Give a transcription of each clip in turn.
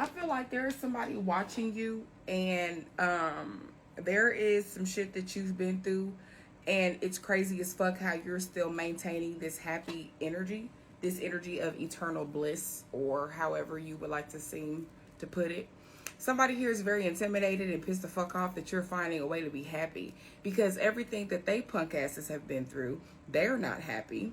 I feel like there is somebody watching you, and there is some shit that you've been through, and it's crazy as fuck how you're still maintaining this happy energy, this energy of eternal bliss, or however you would like to seem to put it. Somebody here is very intimidated and pissed the fuck off that you're finding a way to be happy, because everything that they punk asses have been through, they're not happy.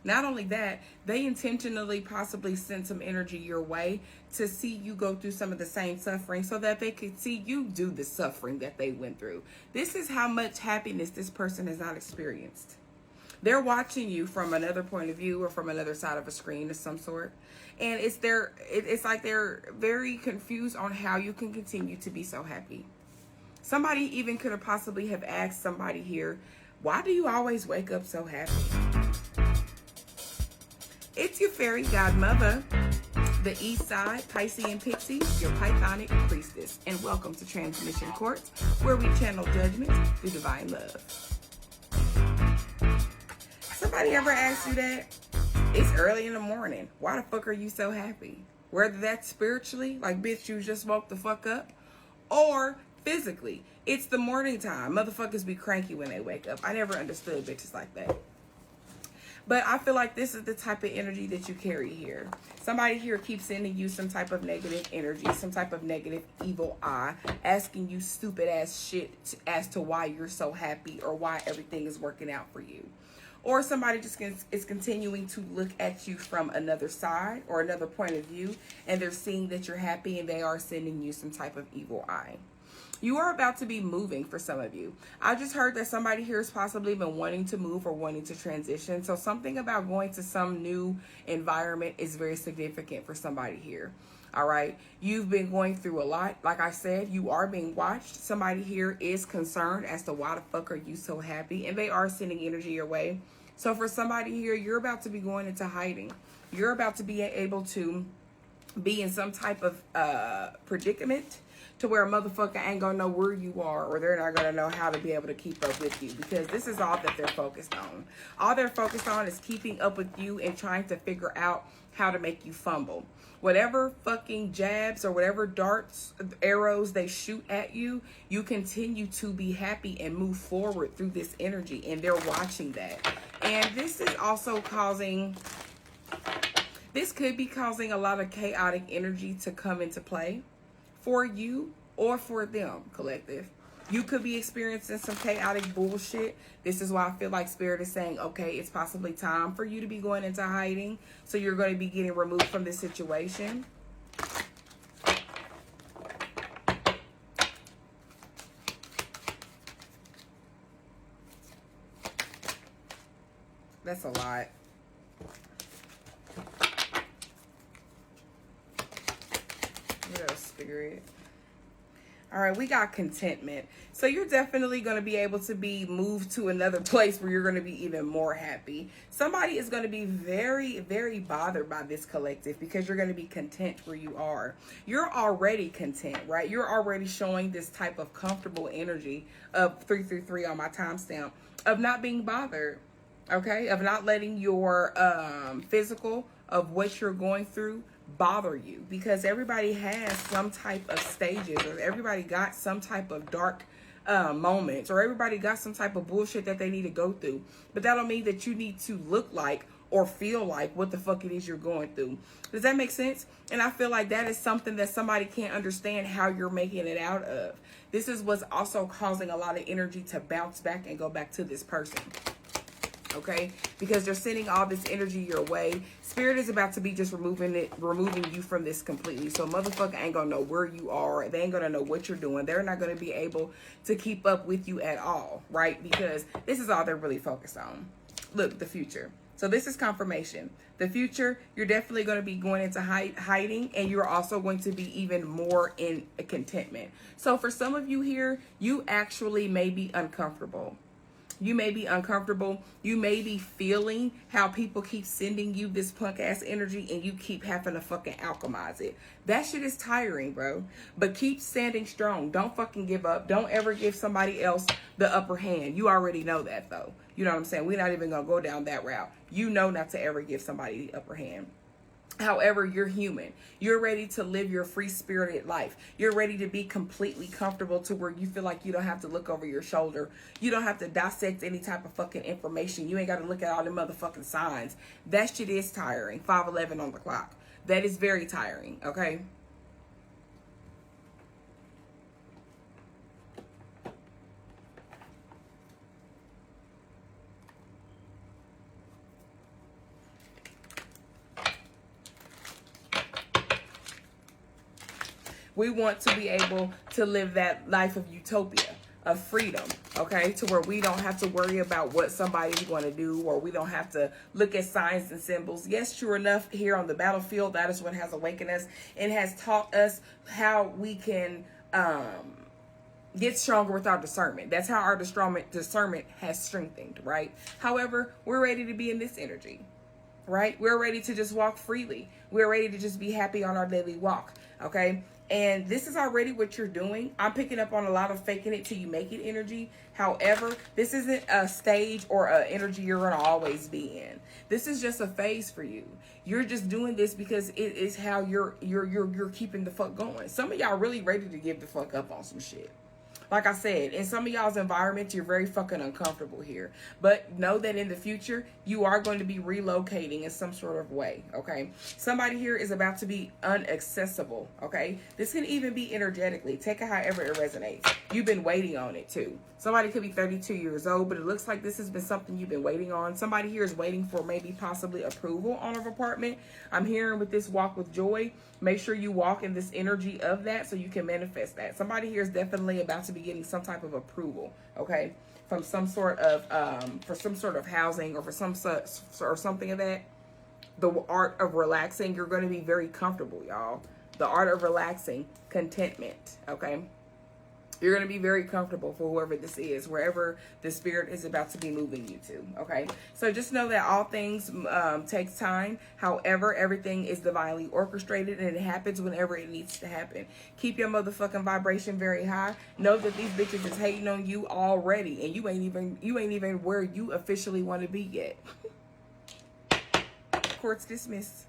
Not only that, they intentionally possibly sent some energy your way to see you go through some of the same suffering so that they could see you do the suffering that they went through. This is how much happiness this person has not experienced. They're watching you from another point of view or from another side of a screen of some sort. And it's like they're very confused on how you can continue to be so happy. Somebody even could have possibly have asked somebody here, why do you always wake up so happy? It's your fairy godmother, the East Side Piscean Pixie, your Pythonic priestess, and welcome to Transmission Court, where we channel judgment through divine love. Somebody ever asked you that? It's early in the morning. Why the fuck are you so happy? Whether that's spiritually, like bitch, you just woke the fuck up, or physically, it's the morning time. Motherfuckers be cranky when they wake up. I never understood bitches like that. But I feel like this is the type of energy that you carry here. Somebody here keeps sending you some type of negative energy, some type of negative evil eye, asking you stupid ass shit as to why you're so happy or why everything is working out for you. Or somebody just is continuing to look at you from another side or another point of view, and they're seeing that you're happy and they are sending you some type of evil eye. You are about to be moving for some of you. I just heard that somebody here has possibly been wanting to move or wanting to transition. So something about going to some new environment is very significant for somebody here. All right. You've been going through a lot. Like I said, you are being watched. Somebody here is concerned as to why the fuck are you so happy? And they are sending energy your way. So for somebody here, you're about to be going into hiding. You're about to be able to be in some type of predicament to where a motherfucker ain't gonna know where you are, or they're not gonna know how to be able to keep up with you, because this is all that they're focused on. All they're focused on is keeping up with you and trying to figure out how to make you fumble. Whatever fucking jabs or whatever darts, arrows they shoot at you, you continue to be happy and move forward through this energy, and they're watching that. And this is also causing, this could be causing a lot of chaotic energy to come into play for you or for them, collective. You could be experiencing some chaotic bullshit. This is why I feel like Spirit is saying, okay, it's possibly time for you to be going into hiding. So you're going to be getting removed from this situation. That's a lot. What else, Spirit? All right, we got contentment. So you're definitely going to be able to be moved to another place where you're going to be even more happy. Somebody is going to be very, very bothered by this, collective, because you're going to be content where you are. You're already content, right? You're already showing this type of comfortable energy of 333 on my timestamp of not being bothered, okay? Of not letting your physical of what you're going through bother you, because everybody has some type of stages, or everybody got some type of dark moments, or everybody got some type of bullshit that they need to go through. But that don't mean that you need to look like or feel like what the fuck it is you're going through. Does that make sense? And I feel like that is something that somebody can't understand how you're making it out of. This is what's also causing a lot of energy to bounce back and go back to this person. Okay, because they're sending all this energy your way. Spirit is about to be just removing you from this completely. So motherfucker ain't gonna know where you are. They ain't gonna know what you're doing. They're not gonna be able to keep up with you at all, right? Because this is all they're really focused on. Look, the future. So this is confirmation. The future, you're definitely going to be going into hiding, and you're also going to be even more in contentment. So for some of you here, you actually may be uncomfortable. You may be uncomfortable. You may be feeling how people keep sending you this punk ass energy and you keep having to fucking alchemize it. That shit is tiring, bro. But keep standing strong. Don't fucking give up. Don't ever give somebody else the upper hand. You already know that, though. You know what I'm saying? We're not even going to go down that route. You know not to ever give somebody the upper hand. However, you're human. You're ready to live your free-spirited life. You're ready to be completely comfortable to where you feel like you don't have to look over your shoulder. You don't have to dissect any type of fucking information. You ain't got to look at all the motherfucking signs. That shit is tiring. 5:11 on the clock. That is very tiring, okay? We want to be able to live that life of utopia, of freedom, okay? To where we don't have to worry about what somebody's going to do, or we don't have to look at signs and symbols. Yes, sure enough, here on the battlefield, that is what has awakened us and has taught us how we can get stronger with our discernment. That's how our discernment has strengthened, right? However, we're ready to be in this energy, right? We're ready to just walk freely. We're ready to just be happy on our daily walk, okay? And this is already what you're doing. I'm picking up on a lot of faking it till you make it energy. However, this isn't a stage or an energy you're going to always be in. This is just a phase for you. You're just doing this because it is how you're keeping the fuck going. Some of y'all really ready to give the fuck up on some shit. Like I said, in some of y'all's environments, you're very fucking uncomfortable here. But know that in the future, you are going to be relocating in some sort of way, okay? Somebody here is about to be unaccessible, okay? This can even be energetically. Take it however it resonates. You've been waiting on it, too. Somebody could be 32 years old, but it looks like this has been something you've been waiting on. Somebody here is waiting for maybe possibly approval on an apartment. I'm hearing with this walk with joy, make sure you walk in this energy of that so you can manifest that. Somebody here is definitely about to be getting some type of approval, okay, from some sort of for some sort of housing or for some such or something of that. The art of relaxing, you're going to be very comfortable, y'all. The art of relaxing, contentment, okay? You're going to be very comfortable for whoever this is, wherever the spirit is about to be moving you to, okay? So just know that all things takes time. However, everything is divinely orchestrated, and it happens whenever it needs to happen. Keep your motherfucking vibration very high. Know that these bitches is hating on you already, and you ain't even where you officially want to be yet. Court's dismissed.